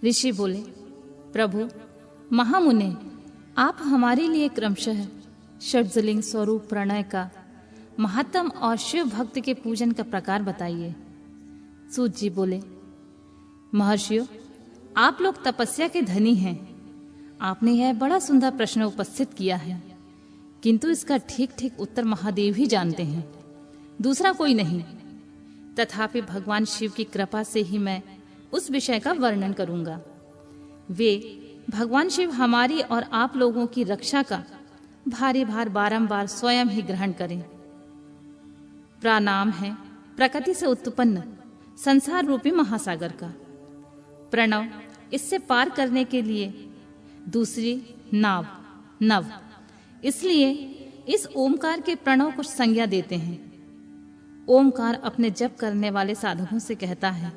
ऋषि बोले, प्रभु महामुने, आप हमारे लिए क्रमशः षड्जलिंग स्वरूप प्रणय का महत्तम और शिव भक्त के पूजन का प्रकार बताइए। सूत जी बोले, महर्षियों, आप लोग तपस्या के धनी हैं। आपने यह बड़ा सुंदर प्रश्न उपस्थित किया है, किंतु इसका ठीक ठीक उत्तर महादेव ही जानते हैं, दूसरा कोई नहीं। तथापि भगवान शिव की कृपा से ही मैं उस विषय का वर्णन करूंगा। वे भगवान शिव हमारी और आप लोगों की रक्षा का भारी भार बारंबार स्वयं ही ग्रहण करें। प्रणाम है प्रकृति से उत्पन्न संसार रूपी महासागर का। प्रणव इससे पार करने के लिए दूसरी नाव नव, इसलिए इस ओमकार के प्रणव को संज्ञा देते हैं। ओमकार अपने जप करने वाले साधकों से कहता है,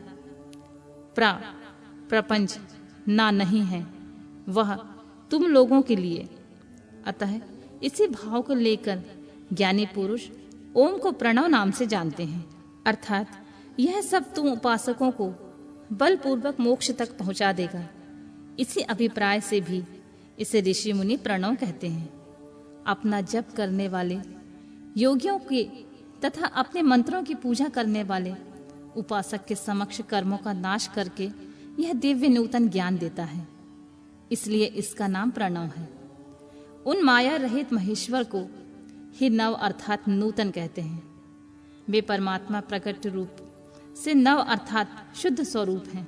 प्रपंच ना नहीं है, वह तुम लोगों के लिए। अतः इसी भाव को लेकर ज्ञानी पुरुष ओम को प्रणव नाम से जानते हैं, अर्थात यह सब तुम उपासकों को बलपूर्वक मोक्ष तक पहुंचा देगा। इसी अभिप्राय से भी इसे ऋषि मुनि प्रणव कहते हैं। अपना जप करने वाले योगियों के तथा अपने मंत्रों की पूजा करने वाले उपासक के समक्ष कर्मों का नाश करके यह दिव्य नूतन ज्ञान देता है, इसलिए इसका नाम प्रणव है। उन माया रहित महेश्वर को ही नव अर्थात नूतन कहते हैं। वे परमात्मा प्रकट रूप से नव अर्थात शुद्ध स्वरूप हैं,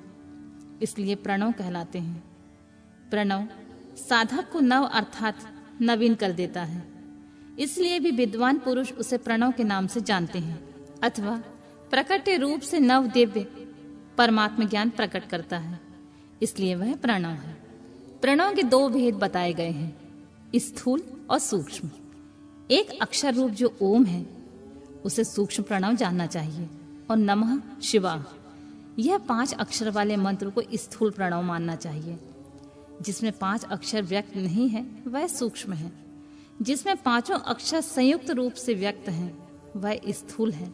इसलिए प्रणव कहलाते हैं। प्रणव साधक को नव अर्थात नवीन कर देता है, इसलिए भी विद्वान पुरुष उसे प्रणव के नाम से जानते हैं, अथवा प्रकट रूप से नव दिव्य परमात्म ज्ञान प्रकट करता है, इसलिए वह प्रणव है। प्रणव के दो भेद बताए गए हैं, स्थूल और सूक्ष्म। एक अक्षर रूप जो ओम है उसे सूक्ष्म प्रणव जानना चाहिए, और नमः शिवाय यह 5 अक्षर वाले मंत्र को स्थूल प्रणव मानना चाहिए। जिसमें 5 अक्षर व्यक्त नहीं है वह सूक्ष्म है, जिसमें 5 अक्षर संयुक्त रूप से व्यक्त हैं वह स्थूल है।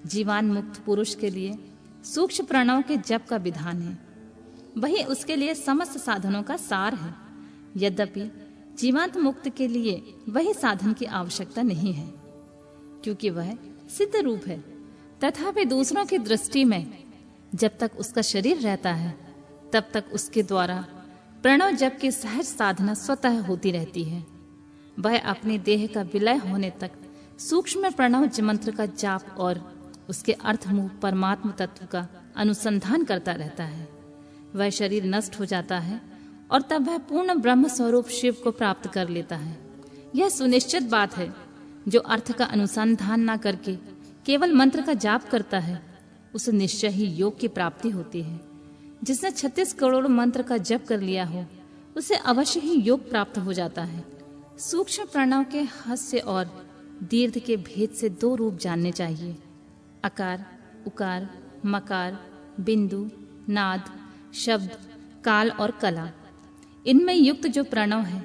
जीवान मुक्त पुरुष के लिए सूक्ष्म प्रणव के जप का विधान है, वही उसके लिए समस्त साधनों का सार है। यद्यपि जीवांत मुक्त के लिए वही साधन की आवश्यकता नहीं है, क्योंकि वह सिद्ध रूप है। तथापि दूसरों की दृष्टि में जब तक उसका शरीर रहता है तब तक उसके द्वारा प्रणव जप की सहज साधना स्वतः होती रहती है। वह अपने देह का विलय होने तक सूक्ष्म प्रणव मंत्र का जाप और उसके अर्थमूल परमात्म तत्व का अनुसंधान करता रहता है। वह शरीर नष्ट हो जाता है और तब वह पूर्ण ब्रह्म स्वरूप शिव को प्राप्त कर लेता है। यह सुनिश्चित बात है। जो अर्थ का अनुसंधान न करके केवल मंत्र का जाप करता है उसे निश्चय ही योग की प्राप्ति होती है। जिसने 36 करोड़ मंत्र का जप कर लिया हो उसे अवश्य ही योग प्राप्त हो जाता है। सूक्ष्म प्रणव के हास्य और दीर्घ के भेद से 2 रूप जानने चाहिए, अकार, उकार, मकार, बिंदु, नाद, शब्द, काल और कला। इनमें युक्त जो प्रणव है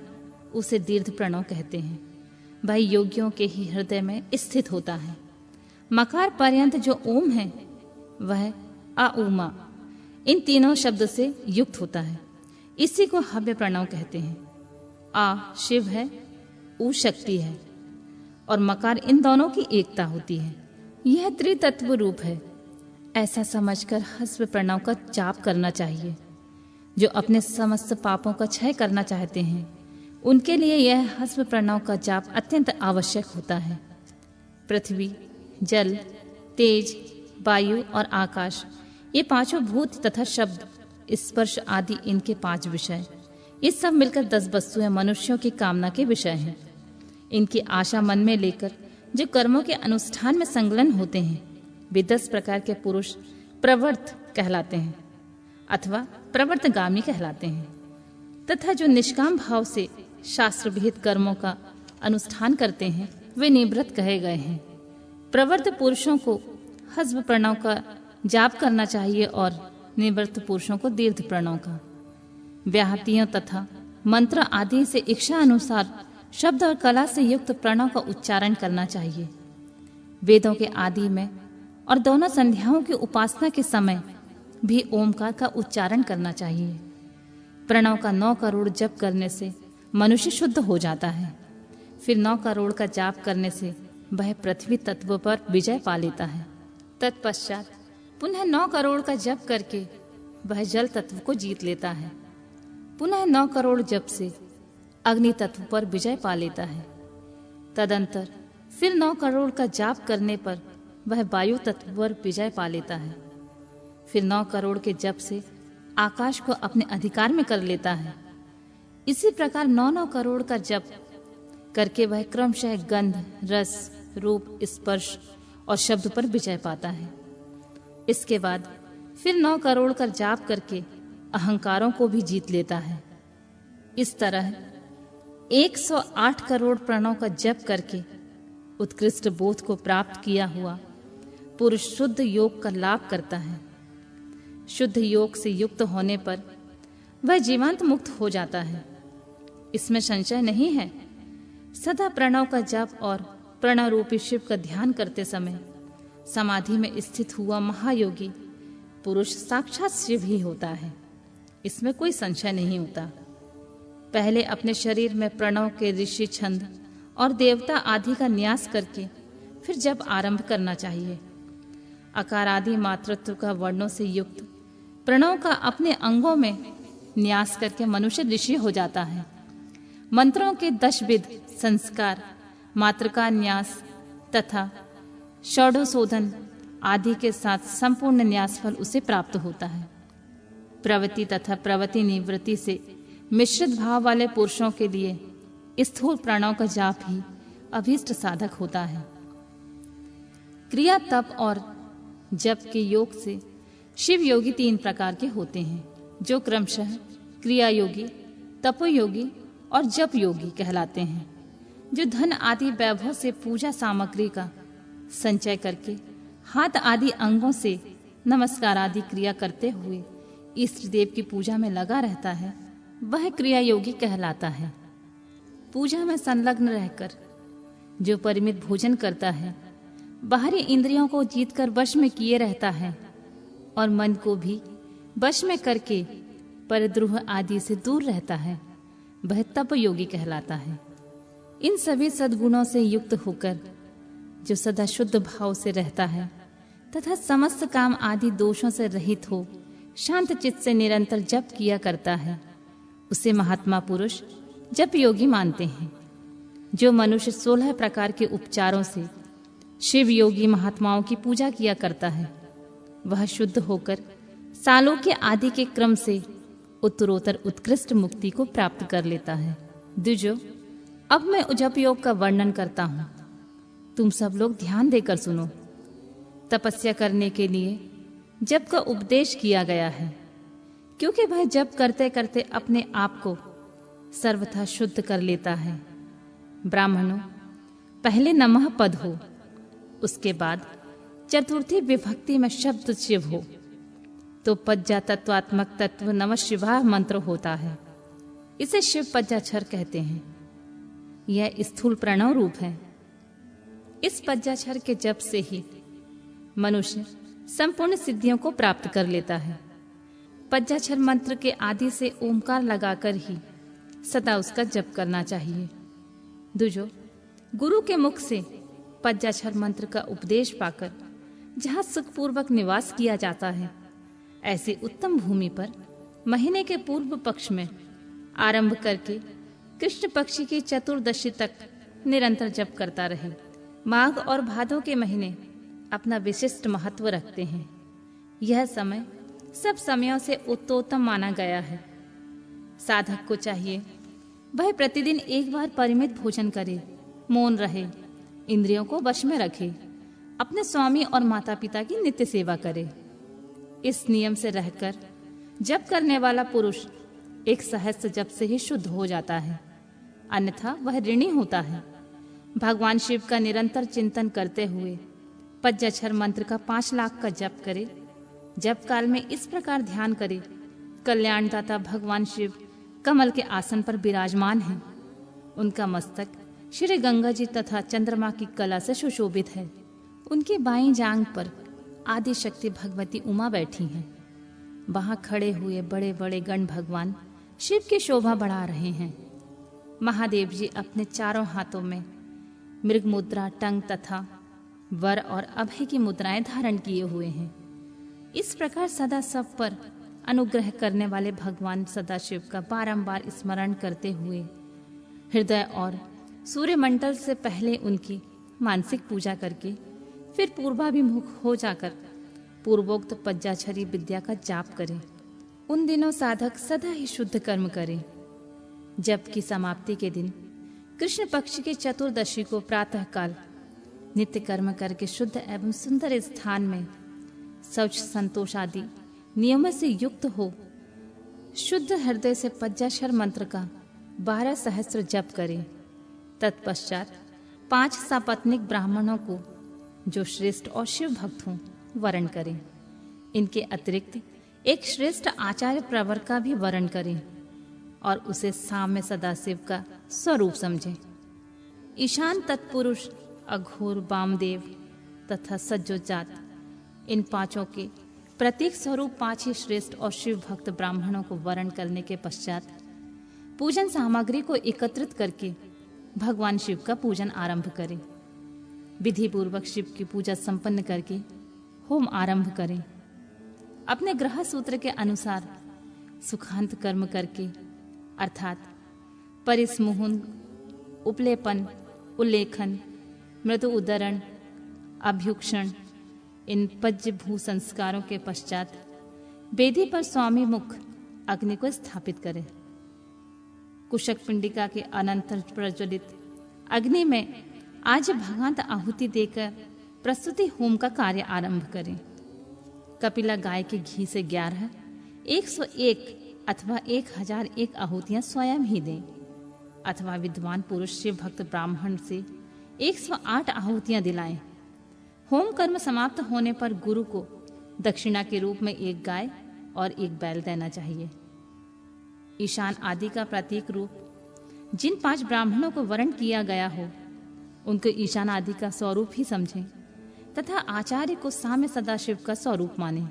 उसे दीर्घ प्रणव कहते हैं। वह योगियों के ही हृदय में स्थित होता है। मकार पर्यंत जो ओम है वह अउमा इन तीनों शब्द से युक्त होता है। इसी को हव्य प्रणव कहते हैं। आ शिव है, उ शक्ति है और मकार इन दोनों की एकता होती है। यह त्रितत्व रूप है। ऐसा समझकर हस्व प्रणव का जाप करना चाहिए। जो अपने समस्त पापों का क्षय करना चाहते हैं उनके लिए यह हस्व प्रणव का जाप अत्यंत आवश्यक होता है। पृथ्वी, जल, तेज, वायु और आकाश, ये 5 भूत तथा शब्द, स्पर्श आदि इनके 5 विषय, ये सब मिलकर 10 वस्तुएं मनुष्यों की कामना के विषय हैं। इनकी आशा मन में लेकर जो कर्मों के अनुष्ठान में संलग्न होते हैं वे 10 प्रकार के पुरुष प्रवर्त कहलाते हैं अथवा प्रवर्तगामी कहलाते हैं, तथा जो निष्काम भाव से शास्त्र विहित कर्मों का अनुष्ठान करते हैं वे निवृत्त कहे गए हैं। प्रवर्त पुरुषों को हस्व प्रणव का जाप करना चाहिए और निवृत्त पुरुषों को दीर्घ प्रणव का। व्याहतियों तथा मंत्र आदि से इच्छा अनुसार शब्द और कला से युक्त प्रणव का उच्चारण करना चाहिए। वेदों के आदि में और दोनों संध्याओं की उपासना के समय भी ओमकार का उच्चारण करना चाहिए। प्रणव का 9 करोड़ जप करने से मनुष्य शुद्ध हो जाता है। फिर 9 करोड़ का जाप करने से वह पृथ्वी तत्व पर विजय पा लेता है। तत्पश्चात पुनः 9 करोड़ का जप करके वह जल तत्व को जीत लेता है। पुनः 9 करोड़ जप से अग्नि तत्व पर विजय पा लेता है। तदंतर फिर 9 करोड़ का जाप करने पर वह वायु तत्व पर विजय पा लेता है। फिर 9 करोड़ के जप से आकाश को अपने अधिकार में कर लेता है। इसी प्रकार 9-9 करोड़ का जप करके वह क्रमशः गंध, रस, रूप, स्पर्श और शब्द पर विजय पाता है। इसके बाद फिर 9 करोड़ का जाप करके अहंकारों को भी जीत लेता है। इस तरह 108 करोड़ प्रणव का जप करके उत्कृष्ट बोध को प्राप्त किया हुआ पुरुष शुद्ध योग का लाभ करता है। शुद्ध योग से युक्त होने पर वह जीवांत मुक्त हो जाता है, इसमें संशय नहीं है। सदा प्रणव का जप और प्रणव रूपी शिव का ध्यान करते समय समाधि में स्थित हुआ महायोगी पुरुष साक्षात शिव ही होता है, इसमें कोई संशय नहीं होता। पहले अपने शरीर में प्रणव के ऋषि छंद और देवता आदि का न्यास करके फिर जप आरंभ करना चाहिए। अकार आदि मातृत्व का वर्णों से युक्त प्रणव का अपने अंगों में न्यास करके मनुष्य ऋषि हो जाता है। मंत्रों के 10 विध संस्कार, मातृका न्यास तथा षोडशोधन आदि के साथ संपूर्ण न्यास फल उसे प्राप्त होता है। प्रवृत्ति तथा प्रवृत्ति निवृत्ति से मिश्रित भाव वाले पुरुषों के लिए स्थूल प्रणव का जाप ही अभीष्ट साधक होता है। क्रिया, तप और जप के योग से शिव योगी 3 प्रकार के होते हैं, जो क्रमशः क्रिया योगी, तपो योगी और जप योगी कहलाते हैं, जो धन आदि वैभव से पूजा सामग्री का संचय करके हाथ आदि अंगों से नमस्कार आदि क्रिया करते हुए इष्ट देव की पूजा में लगा रहता है, वह क्रिया योगी कहलाता है। पूजा में संलग्न रहकर जो परिमित भोजन करता है, बाहरी इंद्रियों को जीतकर वश में किए रहता है और मन को भी वश में करके परद्रोह आदि से दूर रहता है, वह तप योगी कहलाता है। इन सभी सद्गुणों से युक्त होकर जो सदा शुद्ध भाव से रहता है तथा समस्त काम आदि दोषों से रहित हो शांत चित्त से निरंतर जप किया करता है, उसे महात्मा पुरुष जप योगी मानते हैं। जो मनुष्य 16 प्रकार के उपचारों से शिव योगी महात्माओं की पूजा किया करता है, वह शुद्ध होकर सालों के आदि के क्रम से उत्तरोत्तर उत्कृष्ट मुक्ति को प्राप्त कर लेता है। द्विजो, अब मैं जप योग का वर्णन करता हूँ, तुम सब लोग ध्यान देकर सुनो। तपस्या करने के लिए जप का उपदेश किया गया है, क्योंकि वह जप करते करते अपने आप को सर्वथा शुद्ध कर लेता है। ब्राह्मणों, पहले नमः पद हो, उसके बाद चतुर्थी विभक्ति में शब्द शिव हो, तो पज्जा तत्वात्मक तत्व नमः शिवाय मंत्र होता है। इसे शिव पज्जाक्षर कहते हैं। यह स्थूल प्रणव रूप है। इस पज्जाक्षर के जप से ही मनुष्य संपूर्ण सिद्धियों को प्राप्त कर लेता है। पज्जाक्षर मंत्र के आदि से ओमकार लगाकर ही सदा उसका जप करना चाहिए। दूजो, गुरु के मुख से पज्जाक्षर मंत्र का उपदेश पाकर जहाँ सुखपूर्वक निवास किया जाता है, ऐसी उत्तम भूमि पर महीने के पूर्व पक्ष में आरंभ करके कृष्ण पक्षी की चतुर्दशी तक निरंतर जप करता रहे। माघ और भादों के महीने अपना विशिष्ट महत्व रखते हैं। यह समय सब समयों से उत्तोत्तम माना गया है। साधक को चाहिए वह प्रतिदिन एक बार परिमित भोजन करे, मौन रहे, इंद्रियों को वश में रखे, अपने स्वामी और माता पिता की नित्य सेवा करे। इस नियम से रहकर जप करने वाला पुरुष एक सहस्त्र जप से ही शुद्ध हो जाता है, अन्यथा वह ऋणी होता है। भगवान शिव का निरंतर चिंतन करते हुए पज्जाक्षर मंत्र का 5 लाख का जप करे। जप काल में इस प्रकार ध्यान करे, कल्याणदाता भगवान शिव कमल के आसन पर विराजमान हैं। उनका मस्तक श्री गंगा जी तथा चंद्रमा की कला से सुशोभित है। उनकी बाईं जांघ पर आदि शक्ति भगवती उमा बैठी हैं। वहां खड़े हुए बड़े बड़े गण भगवान शिव की शोभा बढ़ा रहे हैं। महादेव जी अपने चारों हाथों में मृग मुद्रा, टंग तथा वर और अभय की मुद्राएं धारण किए हुए हैं। इस प्रकार सदा सब पर अनुग्रह करने वाले भगवान सदाशिव का बारंबार स्मरण करते हुए हृदय और सूर्यमंडल से पहले उनकी मानसिक पूजा करके फिर पूर्वाभिमुख हो जाकर पूर्वोक्त पंचाक्षरी विद्या का जाप करें। उन दिनों साधक सदा ही शुद्ध कर्म करे। जप की समाप्ति के दिन कृष्ण पक्ष की चतुर्दशी को प्रातःकाल नित्य कर्म करके शुद्ध एवं सुंदर स्थान में शौच संतोष आदि नियमों से युक्त हो शुद्ध हृदय से पंचाक्षर मंत्र का 12 सहस्त्र जप करें। तत्पश्चात 5 सपत्नीक ब्राह्मणों को जो श्रेष्ठ और शिव भक्त हों वरण करें। इनके अतिरिक्त एक श्रेष्ठ आचार्य प्रवर का भी वरण करें और उसे साम्य सदाशिव का स्वरूप समझें। ईशान तत्पुरुष, अघोर, वामदेव तथा सज्जोजात, इन 5 के प्रतीक स्वरूप 5 ही श्रेष्ठ और शिव भक्त ब्राह्मणों को वरण करने के पश्चात पूजन सामग्री को एकत्रित करके भगवान शिव का पूजन आरंभ करें। विधि पूर्वक शिव की पूजा संपन्न करके होम आरंभ करें। अपने ग्रह सूत्र के अनुसार सुखांत कर्म करके अर्थात परिसमुहन, उपलेपन, उल्लेखन, मृदु उदरण, अभ्युक्षण, इन पज्य भू संस्कारों के पश्चात वेदी पर स्वामी मुख अग्नि को स्थापित करें। कुशक पिंडिका के अनंतर प्रज्वलित अग्नि में आज भगांत आहुति देकर प्रस्तुति होम का कार्य आरंभ करें। कपिला गाय के घी से 11, 101 अथवा 1001 आहुतियां स्वयं ही दें अथवा विद्वान पुरुष शिव भक्त ब्राह्मण से 108 आहुतियां दिलाएं। होम कर्म समाप्त होने पर गुरु को दक्षिणा के रूप में 1 गाय और 1 बैल देना चाहिए। ईशान आदि का प्रतीक रूप जिन 5 ब्राह्मणों को वरण किया गया हो उनको ईशान आदि का स्वरूप ही समझें तथा आचार्य को साम्य सदाशिव का स्वरूप माने।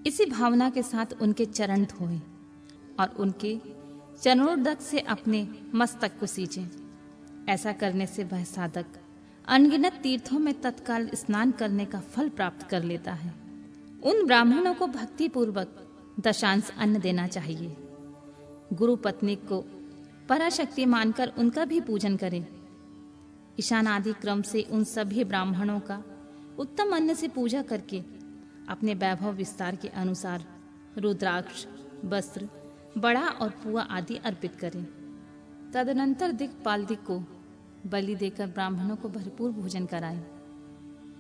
इसी भावना के साथ उनके चरण धोएं और उनके चरणोदक से अपने मस्तक को सींचें। ऐसा करने से वह साधक अनगिनत तीर्थों में तत्काल स्नान करने का फल प्राप्त कर लेता है। उन ब्राह्मणों को भक्ति पूर्वक दशांश अन्न देना चाहिए। गुरु पत्नी को पराशक्ति मानकर उनका भी पूजन करें। ईशान आदि क्रम से उन सभी ब्राह्मणों का उत्तम अन्न से पूजा करके अपने वैभव विस्तार के अनुसार रुद्राक्ष, वस्त्र, बड़ा और पुआ आदि अर्पित करें। तदनंतर दिक्पाल को बलि देकर ब्राह्मणों को भरपूर भोजन कराएं।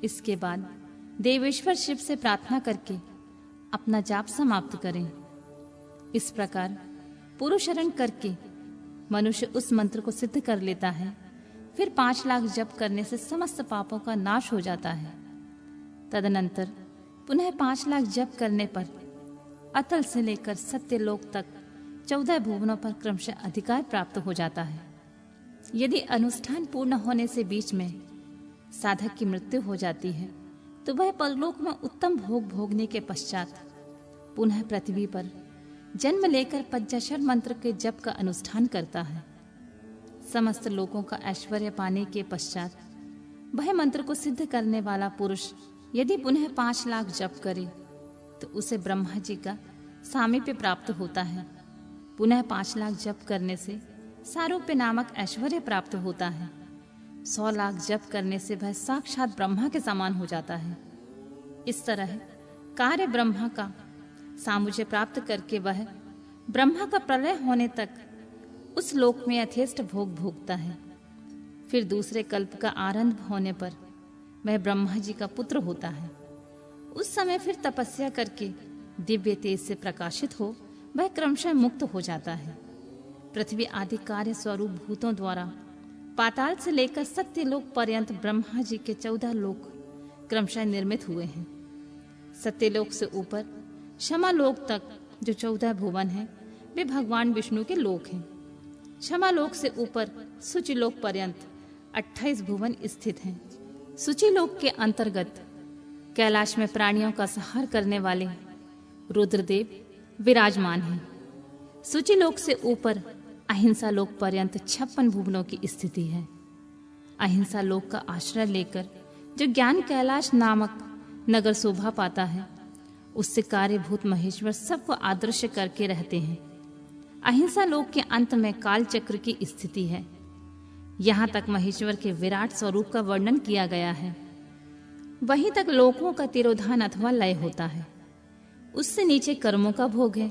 इसके बाद देवेश्वर शिव से प्रार्थना करके अपना जाप समाप्त करें। इस प्रकार पुरुषरण करके मनुष्य उस मंत्र को सिद्ध कर लेता है। फिर 5 लाख जप करने से समस्त पापों का नाश हो जाता है। तदनंतर पुनः 5 लाख जप करने पर अतल से लेकर सत्यलोक तक 14 भुवनों पर क्रमशः अधिकार प्राप्त हो जाता है। यदि अनुष्ठान पूर्ण होने से बीच में साधक की मृत्यु हो जाती है तो वह परलोक में उत्तम भोग भोगने के पश्चात पुनः पृथ्वी पर जन्म लेकर पंचाक्षर मंत्र के जप का अनुष्ठान करता है। समस्त लोगों का ऐश्वर्य पाने के पश्चात वह मंत्र को सिद्ध करने वाला पुरुष यदि पुनः 5 लाख जप करे तो उसे ब्रह्मा जी का सामीप्य प्राप्त होता है। पुनः 5 लाख जप करने से सारूप्य नामक ऐश्वर्य प्राप्त होता है। 100 लाख जप करने से वह साक्षात ब्रह्मा के समान हो जाता है। इस तरह कार्य ब्रह्मा का सामुज्य प्राप्त करके वह ब्रह्मा का प्रलय होने तक उस लोक में यथेष्ट भोग भोगता है। फिर दूसरे कल्प का आरंभ होने पर वह ब्रह्मा जी का पुत्र होता है। उस समय फिर तपस्या करके दिव्य तेज से प्रकाशित हो वह क्रमशः मुक्त हो जाता है। पृथ्वी आदि कार्य स्वरूप भूतों द्वारा पाताल से लेकर सत्यलोक पर्यंत ब्रह्मा जी के 14 लोक क्रमशः निर्मित हुए हैं। सत्यलोक से ऊपर क्षमालोक तक जो 14 भुवन हैं वे भगवान विष्णु के लोक हैं। क्षमालोक से ऊपर सुचिलोक पर्यंत 28 भुवन स्थित हैं। सुचिलोक के अंतर्गत कैलाश में प्राणियों का संहार करने वाले रुद्रदेव विराजमान हैं। सूची लोक से ऊपर अहिंसा लोक पर्यंत 56 भुवनों की स्थिति है। अहिंसा लोक का आश्रय लेकर जो ज्ञान कैलाश नामक नगर शोभा पाता है, उससे कार्यभूत महेश्वर सबको आदर्श करके रहते हैं। अहिंसा लोक के अंत में काल चक्र की स्थिति है। यहाँ तक महेश्वर के विराट स्वरूप का वर्णन किया गया है। वहीं तक लोकों का तिरोधान अथवा लय होता है। उससे नीचे कर्मों का भोग है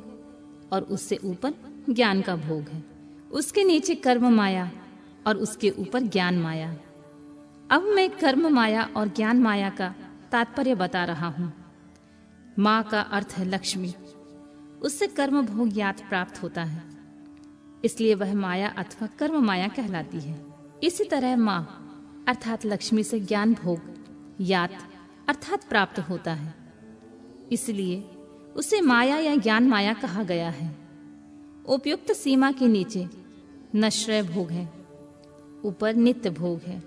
और उससे ऊपर ज्ञान का भोग है। उसके नीचे कर्म माया और उसके ऊपर ज्ञान माया। अब मैं कर्म माया और ज्ञान माया का तात्पर्य बता रहा हूं। माँ का अर्थ है लक्ष्मी। उससे कर्म भोग यात प्राप्त होता है, इसलिए वह माया अथवा कर्म माया कहलाती है। इसी तरह माँ अर्थात लक्ष्मी से ज्ञान भोग यात अर्थात प्राप्त होता है, इसलिए उसे माया या ज्ञान माया कहा गया है। उपयुक्त सीमा के नीचे नश्रय भोग है, ऊपर नित्य भोग है।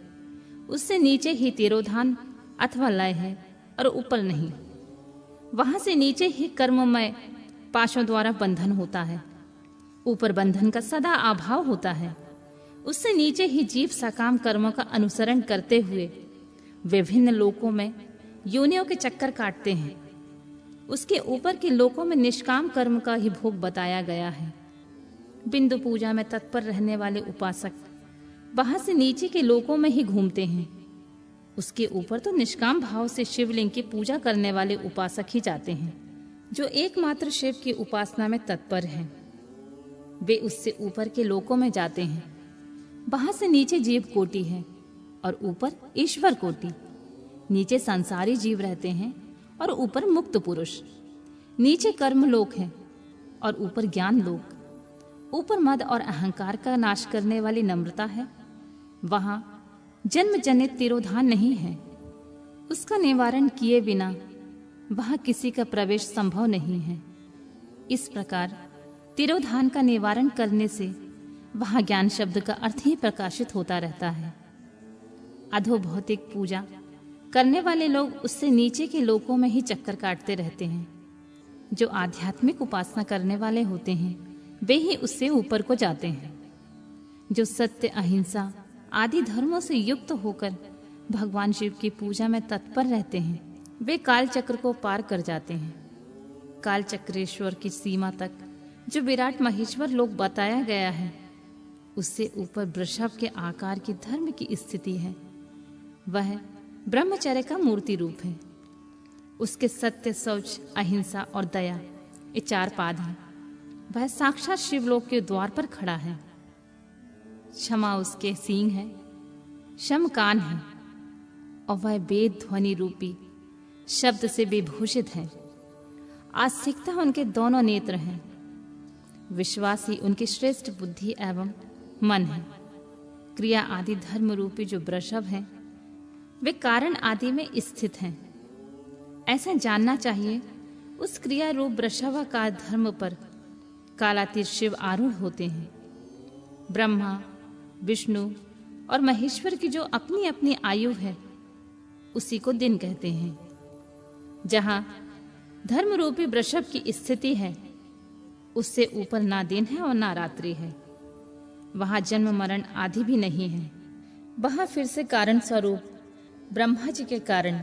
उससे नीचे ही तिरोधान अथवा लय है और ऊपर नहीं। वहां से नीचे ही कर्ममय पाशों द्वारा बंधन होता है, ऊपर बंधन का सदा अभाव होता है। उससे नीचे ही जीव सकाम कर्मों का अनुसरण करते हुए विभिन्न लोकों में योनियों के चक्कर काटते हैं। उसके ऊपर के लोकों में निष्काम कर्म का ही भोग बताया गया है। बिंदु पूजा में तत्पर रहने वाले उपासक वहां से नीचे के लोकों में ही घूमते हैं। उसके ऊपर तो निष्काम भाव से शिवलिंग की पूजा करने वाले उपासक ही जाते हैं, जो एकमात्र शिव की उपासना में तत्पर हैं। वे उससे ऊपर के लोकों में जाते हैं। वहां से नीचे जीव कोटि है और ऊपर ईश्वर कोटि। नीचे संसारी जीव रहते हैं और ऊपर मुक्त पुरुष। नीचे कर्म लोक है और ऊपर ज्ञान लोक। ऊपर मद और अहंकार का नाश करने वाली नम्रता है। वहां जन्म जनित तिरोधान नहीं है। उसका निवारण किए बिना वहां किसी का प्रवेश संभव नहीं है। इस प्रकार तिरोधान का निवारण करने से वहां ज्ञान शब्द का अर्थ ही प्रकाशित होता रहता है। अधोभौतिक पूजा करने वाले लोग उससे नीचे के लोकों में ही चक्कर काटते रहते हैं। जो आध्यात्मिक उपासना करने वाले होते हैं वे ही उससे ऊपर को जाते हैं। जो सत्य अहिंसा आदि धर्मों से युक्त होकर भगवान शिव की पूजा में तत्पर रहते हैं, वे काल चक्र को पार कर जाते हैं। काल चक्रेश्वर की सीमा तक जो विराट महेश्वर लोक बताया गया है, उससे ऊपर वृषभ के आकार की धर्म की स्थिति है। वह ब्रह्मचर्य का मूर्ति रूप है। उसके सत्य, शौच, अहिंसा और दया ये 4 पाद हैं। वह साक्षात शिवलोक के द्वार पर खड़ा है। क्षमा उसके सींग है, शम कान है और वह वेद ध्वनि रूपी शब्द से विभूषित है। आस्तिकता उनके दोनों नेत्र हैं। विश्वास ही उनकी श्रेष्ठ बुद्धि एवं मन है। क्रिया आदि धर्म रूपी जो वृषभ हैं, वे कारण आदि में स्थित हैं। ऐसा जानना चाहिए, उस क्रिया रूप वृषभाकार धर्म पर कालातीत शिव आरूढ़ होते हैं। ब्रह्मा, विष्णु और महेश्वर की जो अपनी अपनी आयु है, उसी को दिन कहते हैं। जहां धर्म रूपी वृषभ की स्थिति है, उससे ऊपर ना दिन है और ना रात्रि है। वहां जन्म मरण आदि भी नहीं है। वहां फिर से कारण स्वरूप ब्रह्मा जी के कारण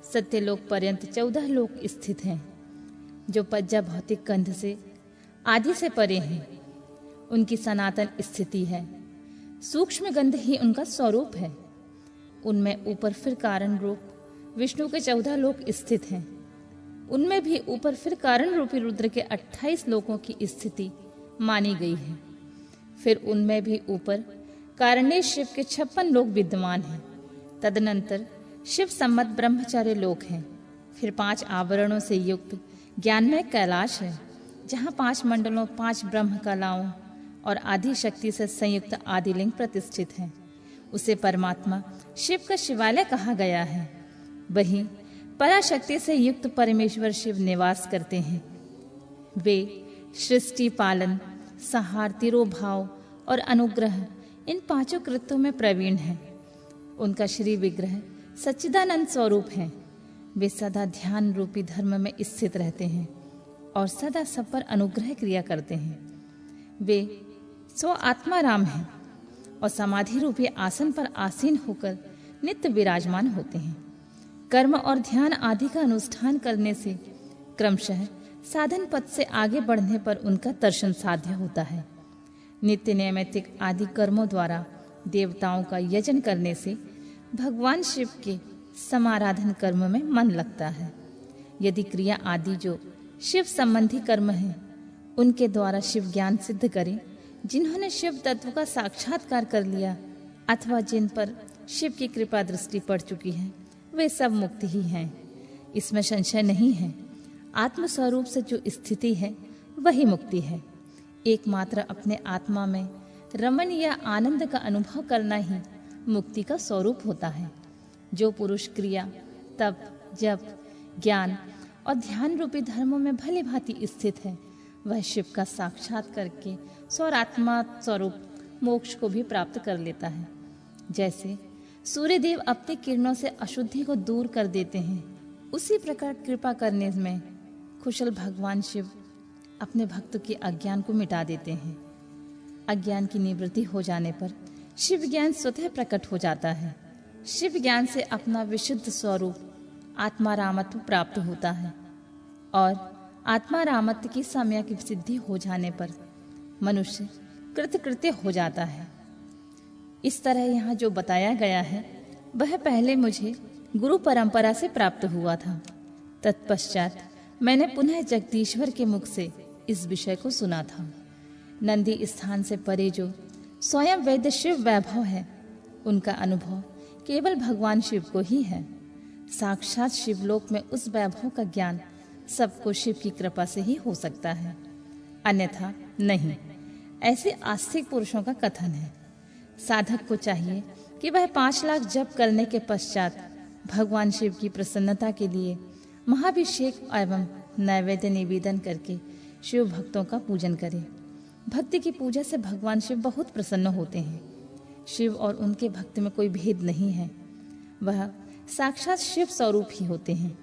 सत्यलोक पर्यंत 14 लोक स्थित हैं, जो पज्जा भौतिक गंध से आदि से परे हैं। उनकी सनातन स्थिति है। सूक्ष्म गंध ही उनका स्वरूप है। उनमें ऊपर फिर कारण रूप विष्णु के 14 लोक स्थित हैं। उनमें भी ऊपर फिर कारण रूपी रुद्र के 28 लोकों की स्थिति मानी गई है। फिर उनमें भी ऊपर कारणेश शिव के 56 लोक विद्यमान हैं। तदनंतर शिव सम्मत ब्रह्मचार्य लोक हैं। फिर 5 आवरणों से युक्त ज्ञानमय कैलाश है, जहाँ 5 मंडलों, 5 ब्रह्म कलाओं और आदि शक्ति से संयुक्त आदिलिंग प्रतिष्ठित है। उसे परमात्मा शिव का शिवालय कहा गया है। वहीं पराशक्ति से युक्त परमेश्वर शिव निवास करते हैं। वे सृष्टि, पालन, संहार, तिरोभाव और अनुग्रह इन 5 कृत्यों में प्रवीण हैं। उनका श्री विग्रह सच्चिदानंद स्वरूप है। वे सदा ध्यान रूपी धर्म में स्थित रहते हैं। और सदा सब पर अनुग्रह क्रिया करते हैं। वे स्व आत्मा राम हैं और समाधि रूपी आसन पर आसीन होकर नित्य विराजमान होते हैं। कर्म और ध्यान आदि का अनुष्ठान करने से क्रमशः साधन पथ से आगे बढ़ने पर उनका दर्शन साध्य होता है। नित्य नैमित्तिक आदि कर्मों द्वारा देवताओं का यजन करने से भगवान शिव के समाराधन कर्म में मन लगता है। यदि क्रिया आदि जो शिव संबंधी कर्म हैं उनके द्वारा शिव ज्ञान सिद्ध करें, जिन्होंने शिव तत्व का साक्षात्कार कर लिया अथवा जिन पर शिव की कृपा दृष्टि पड़ चुकी है, वे सब मुक्त ही हैं। इसमें संशय नहीं है। आत्म स्वरूप से जो स्थिति है वही मुक्ति है। एकमात्र अपने आत्मा में रमण या आनंद का अनुभव करना ही मुक्ति का स्वरूप होता है। जो पुरुष क्रिया, तप, जप, ज्ञान और ध्यान रूपी धर्मों में भली भांति स्थित है, वह शिव का साक्षात करके स्वरात्मा स्वरूप मोक्ष को भी प्राप्त कर लेता है। जैसे सूर्यदेव अपनी किरणों से अशुद्धि को दूर कर देते हैं, उसी प्रकार कृपा करने में कुशल भगवान शिव अपने भक्त के अज्ञान को मिटा देते हैं। अज्ञान की निवृत्ति हो जाने पर शिव ज्ञान स्वतः प्रकट हो जाता है। शिव ज्ञान से अपना विशुद्ध स्वरूप आत्मारामत्व प्राप्त होता है और आत्मारामत्व की सम्यक की सिद्धि हो जाने पर मनुष्य कृतकृत्य हो जाता है। इस तरह यहाँ जो बताया गया है वह पहले मुझे गुरु परंपरा से प्राप्त हुआ था। तत्पश्चात मैंने पुनः जगदीश्वर के मुख से इस विषय को सुना था। नंदी स्थान से परे जो स्वयं वैद्य शिव वैभव है, उनका अनुभव केवल भगवान शिव को ही है। साक्षात शिवलोक में उस वैभव का ज्ञान सबको शिव की कृपा से ही हो सकता है, अन्यथा नहीं। ऐसे आस्तिक पुरुषों का कथन है। साधक को चाहिए कि वह 5 लाख जप करने के पश्चात भगवान शिव की प्रसन्नता के लिए महाभिषेक एवं नैवेद्य निवेदन करके शिव भक्तों का पूजन करे। भक्ति की पूजा से भगवान शिव बहुत प्रसन्न होते हैं। शिव और उनके भक्त में कोई भेद नहीं है, वह साक्षात शिव स्वरूप ही होते हैं।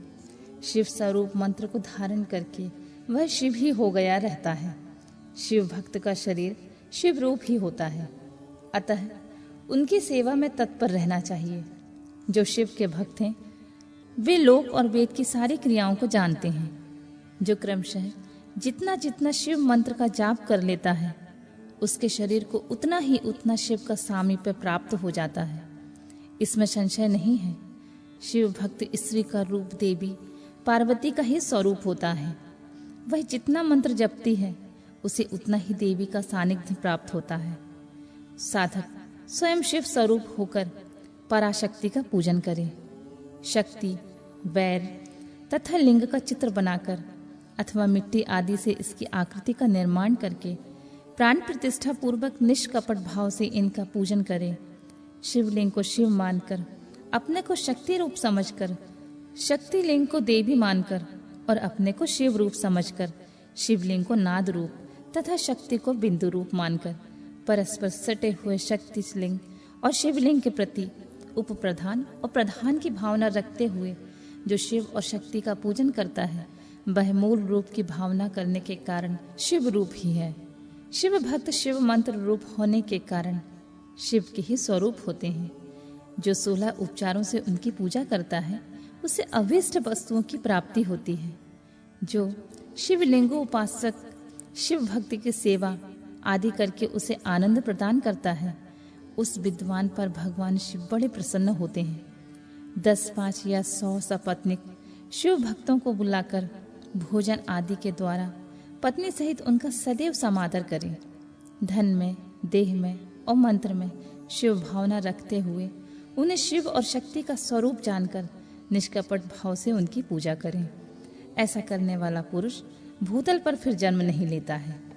शिव स्वरूप मंत्र को धारण करके वह शिव ही हो गया रहता है। शिव भक्त का शरीर शिव रूप ही होता है, अतः उनकी सेवा में तत्पर रहना चाहिए। जो शिव के भक्त हैं वे लोक और वेद की सारी क्रियाओं को जानते हैं। जो क्रमशः जितना जितना शिव मंत्र का जाप कर लेता है, उसके शरीर को उतना ही उतना शिव का सामीप्य प्राप्त हो जाता है। इसमें संशय नहीं है। शिव भक्त स्त्री का रूप देवी पार्वती का ही स्वरूप होता है। वह जितना मंत्र जपती है उसे उतना ही देवी का सानिध्य प्राप्त होता है। साधक स्वयं शिव स्वरूप होकर पराशक्ति का पूजन करे। शक्ति, वैर तथा लिंग का चित्र बनाकर अथवा मिट्टी आदि से इसकी आकृति का निर्माण करके प्राण प्रतिष्ठा पूर्वक निष्कपट भाव से इनका पूजन करें। शिवलिंग को शिव मानकर, अपने को शक्ति रूप समझकर, शक्ति लिंग को देवी मानकर और अपने को शिव रूप समझकर शिवलिंग को नाद रूप तथा शक्ति को बिंदु रूप मानकर परस्पर सटे हुए शक्ति लिंग और शिवलिंग के प्रति उप प्रधान और प्रधान की भावना रखते हुए जो शिव और शक्ति का पूजन करता है, वह मूल रूप की भावना करने के कारण शिव रूप ही है। शिव भक्त शिव मंत्र रूप होने के कारण शिव के ही स्वरूप होते हैं। जो 16 उपचारों से उनकी पूजा करता है उसे अभीष्ट वस्तुओं की प्राप्ति होती है। जो शिवलिंगो उपासक शिव भक्ति की सेवा आदि करके उसे आनंद प्रदान करता है, उस विद्वान पर भगवान शिव बड़े प्रसन्न होते हैं। 10, 5 या 100 सपत्नीक शिव भक्तों को बुलाकर भोजन आदि के द्वारा पत्नी सहित उनका सदैव समादर करें। धन में, देह में और मंत्र में शिव भावना रखते हुए उन्हें शिव और शक्ति का स्वरूप जानकर निष्कपट भाव से उनकी पूजा करें। ऐसा करने वाला पुरुष भूतल पर फिर जन्म नहीं लेता है।